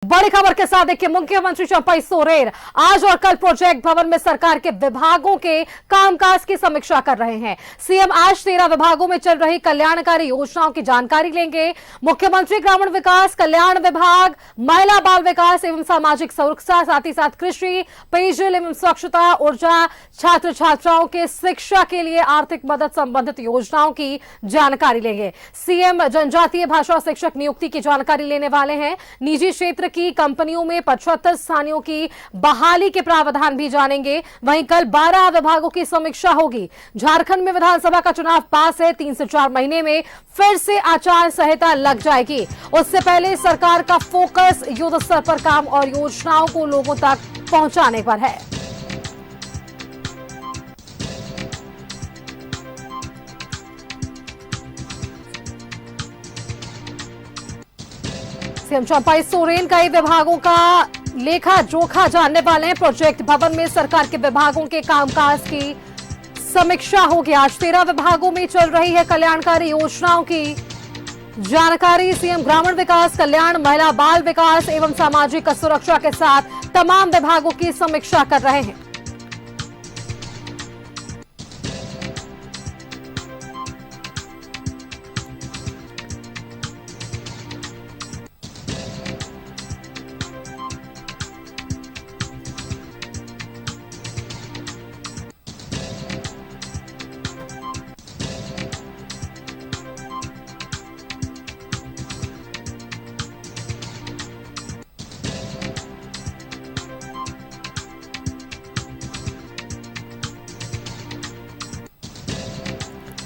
बड़ी खबर के साथ देखिए, मुख्यमंत्री चंपई सोरेन आज और कल प्रोजेक्ट भवन में सरकार के विभागों के कामकाज की समीक्षा कर रहे हैं। सीएम आज 13 विभागों में चल रही कल्याणकारी योजनाओं की जानकारी लेंगे। मुख्यमंत्री ग्रामीण विकास, कल्याण विभाग, महिला बाल विकास एवं सामाजिक सुरक्षा, साथ ही साथ कृषि, पेयजल एवं स्वच्छता, ऊर्जा, छात्र छात्राओं के शिक्षा के लिए आर्थिक मदद संबंधित योजनाओं की जानकारी लेंगे। सीएम जनजातीय भाषा शिक्षक नियुक्ति की जानकारी लेने वाले हैं। निजी क्षेत्र की कंपनियों में 75 स्थानियों की बहाली के प्रावधान भी जानेंगे। वहीं कल 12 विभागों की समीक्षा होगी। झारखंड में विधानसभा का चुनाव पास है। 3 से 4 महीने में फिर से आचार संहिता लग जाएगी। उससे पहले सरकार का फोकस युद्ध स्तर पर काम और योजनाओं को लोगों तक पहुंचाने पर है। सीएम चंपई सोरेन कई विभागों का लेखा जोखा जानने वाले हैं। प्रोजेक्ट भवन में सरकार के विभागों के कामकाज की समीक्षा होगी। आज 13 विभागों में चल रही है कल्याणकारी योजनाओं की जानकारी। सीएम ग्रामीण विकास, कल्याण, महिला बाल विकास एवं सामाजिक सुरक्षा के साथ तमाम विभागों की समीक्षा कर रहे हैं।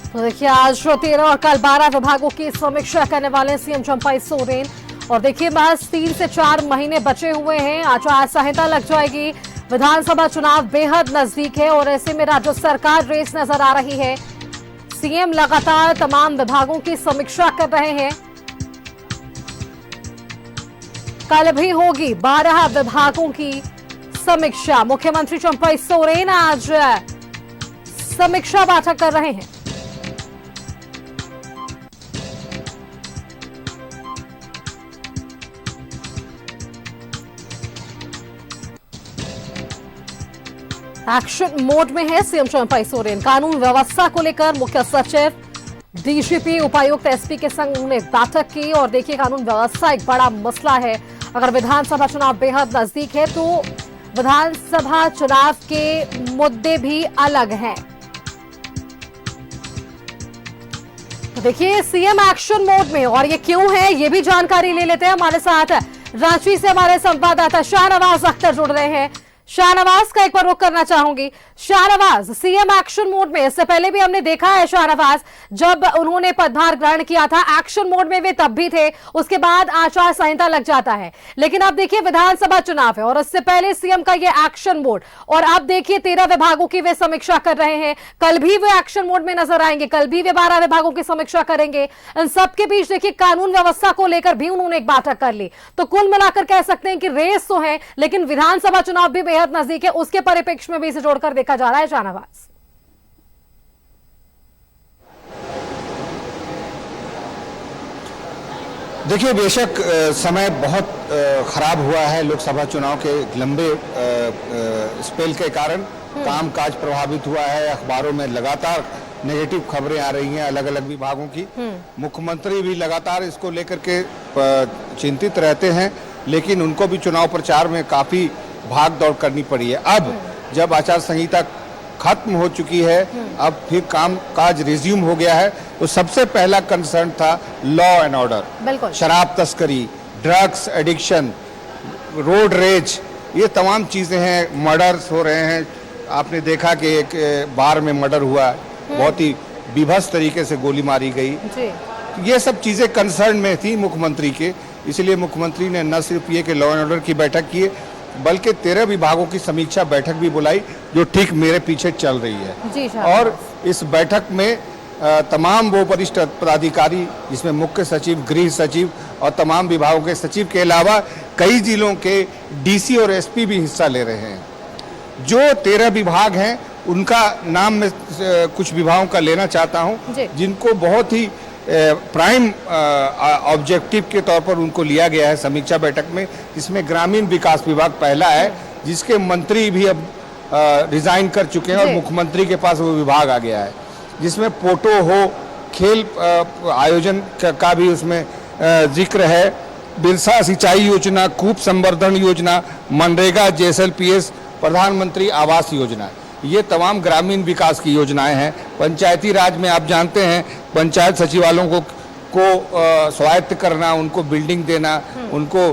तो देखिए, आज 13 और कल 12 विभागों की समीक्षा करने वाले सीएम चंपई सोरेन। और देखिए, बस 3 से 4 महीने बचे हुए हैं, आचार संहिता लग जाएगी। विधानसभा चुनाव बेहद नजदीक है और ऐसे में राज्य सरकार रेस नजर आ रही है। सीएम लगातार तमाम विभागों की समीक्षा कर रहे हैं। कल भी होगी 12 विभागों की समीक्षा। मुख्यमंत्री चंपई सोरेन आज समीक्षा बैठक कर रहे हैं। एक्शन मोड में है सीएम चंपई सोरेन। कानून व्यवस्था को लेकर मुख्य सचिव, डीजीपी, उपायुक्त, एसपी के संग उन्होंने बैठक की। और देखिए, कानून व्यवस्था एक बड़ा मसला है। अगर विधानसभा चुनाव बेहद नजदीक है तो विधानसभा चुनाव के मुद्दे भी अलग हैं। तो देखिए, सीएम एक्शन मोड में, और ये क्यों है ये भी जानकारी ले लेते हैं। हमारे साथ रांची से हमारे संवाददाता शाहनवाज अख्तर जुड़ रहे हैं। शाहनवाज का एक बार रुख करना चाहूंगी। शाहनवाज, सीएम एक्शन मोड में, इससे पहले भी हमने देखा है शाहनवाज, जब उन्होंने पदभार ग्रहण किया था एक्शन मोड में वे तब भी थे, उसके बाद आचार संहिता लग जाता है। लेकिन अब देखिए, विधानसभा चुनाव है और इससे पहले सीएम का ये एक्शन मोड, और अब देखिए 13 विभागों की वे समीक्षा कर रहे हैं। कल भी वे एक्शन मोड में नजर आएंगे, कल भी वे 12 विभागों की समीक्षा करेंगे। इन सबके बीच देखिए, कानून व्यवस्था को लेकर भी उन्होंने एक बैठक कर ली। तो कुल मिलाकर कह सकते हैं कि रेस तो है, लेकिन विधानसभा चुनाव भी बेहद नजदीक है। उसके परिप्रेक्ष्य में भी इसे जोड़कर देखा जा रहा है। शाहनवाज, देखिए, बेशक समय बहुत खराब हुआ है। लोकसभा चुनाव के लंबे स्पेल के कारण कामकाज प्रभावित हुआ है। अखबारों में लगातार नेगेटिव खबरें आ रही हैं अलग अलग विभागों की। मुख्यमंत्री भी लगातार इसको लेकर के चिंतित रहते हैं, लेकिन उनको भी चुनाव प्रचार में काफी भाग दौड़ करनी पड़ी है। अब जब आचार संहिता खत्म हो चुकी है, अब फिर काम काज रिज्यूम हो गया है, तो सबसे पहला कंसर्न था लॉ एंड ऑर्डर। शराब तस्करी, ड्रग्स एडिक्शन, रोड रेज, ये तमाम चीजें हैं। मर्डर्स हो रहे हैं। आपने देखा कि एक बार में मर्डर हुआ, बहुत ही विभत्स तरीके से गोली मारी गई। ये सब चीजें कंसर्न में थी मुख्यमंत्री के, इसलिए मुख्यमंत्री ने न सिर्फ ये कि लॉ एंड ऑर्डर की बैठक की, बल्कि 13 विभागों की समीक्षा बैठक भी बुलाई, जो ठीक मेरे पीछे चल रही है। और इस बैठक में तमाम वो वरिष्ठ पदाधिकारी, जिसमें मुख्य सचिव, गृह सचिव और तमाम विभागों के सचिव के अलावा कई जिलों के डीसी और एसपी भी हिस्सा ले रहे हैं। जो 13 विभाग हैं, उनका नाम मैं कुछ विभागों का लेना चाहता हूं, जिनको बहुत ही प्राइम ऑब्जेक्टिव के तौर पर उनको लिया गया है समीक्षा बैठक में, जिसमें ग्रामीण विकास विभाग पहला है, जिसके मंत्री भी अब रिजाइन कर चुके हैं और मुख्यमंत्री के पास वो विभाग आ गया है, जिसमें पोटो हो, खेल आयोजन का भी उसमें जिक्र है, बिरसा सिंचाई योजना, कूप संवर्धन योजना, मनरेगा, JSLPS, प्रधानमंत्री आवास योजना, ये तमाम ग्रामीण विकास की योजनाएं हैं। पंचायती राज में आप जानते हैं पंचायत सचिवालयों को स्वायत्त करना, उनको बिल्डिंग देना, उनको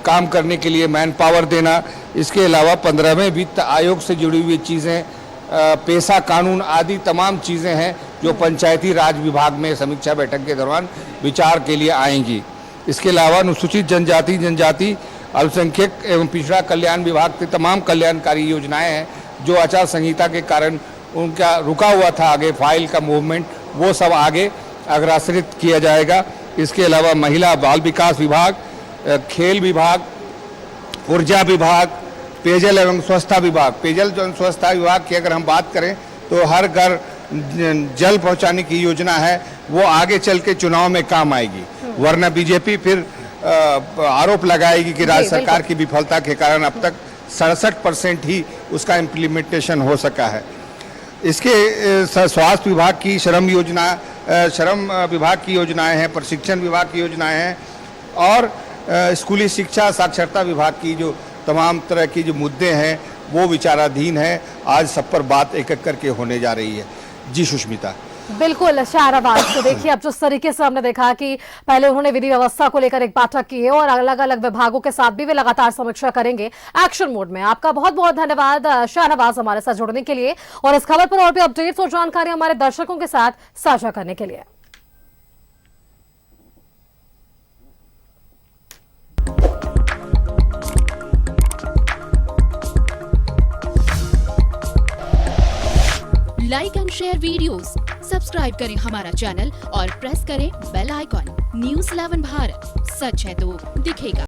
काम करने के लिए मैन पावर देना, इसके अलावा 15वें वित्त आयोग से जुड़ी हुई चीज़ें, पेशा कानून आदि तमाम चीज़ें हैं जो पंचायती राज विभाग में समीक्षा बैठक के दौरान विचार के लिए आएंगी। इसके अलावा अनुसूचित जनजाति, अल्पसंख्यक एवं पिछड़ा कल्याण विभाग की तमाम कल्याणकारी योजनाएं हैं जो आचार संहिता के कारण उनका रुका हुआ था आगे फाइल का मूवमेंट, वो सब आगे अग्रसरित किया जाएगा। इसके अलावा महिला बाल विकास विभाग, खेल विभाग, ऊर्जा विभाग, पेयजल एवं स्वच्छता विभाग। पेयजल एवं स्वच्छता विभाग की अगर हम बात करें तो हर घर जल पहुंचाने की योजना है, वो आगे चल के चुनाव में काम आएगी, वरना बीजेपी फिर आरोप लगाएगी कि राज्य सरकार की विफलता के कारण अब तक 67% ही उसका इम्प्लीमेंटेशन हो सका है। इसके स्वास्थ्य विभाग की श्रम विभाग की योजनाएं हैं, प्रशिक्षण विभाग की योजनाएं हैं और स्कूली शिक्षा साक्षरता विभाग की जो तमाम तरह की जो मुद्दे हैं वो विचाराधीन है। आज सब पर बात एक एक करके होने जा रही है। जी सुष्मिता। बिल्कुल शाहनवाज, तो देखिए अब जिस तरीके से हमने देखा कि पहले उन्होंने विधि व्यवस्था को लेकर एक बैठक की है और अलग अलग विभागों के साथ भी वे लगातार समीक्षा करेंगे एक्शन मोड में। आपका बहुत बहुत धन्यवाद शाहनवाज हमारे साथ जुड़ने के लिए और इस खबर पर और भी अपडेट्स और जानकारी हमारे दर्शकों के साथ साझा करने के लिए। Like and share videos, subscribe करें हमारा चैनल और प्रेस करें बेल आइकॉन। News 11 भारत, सच है तो दिखेगा।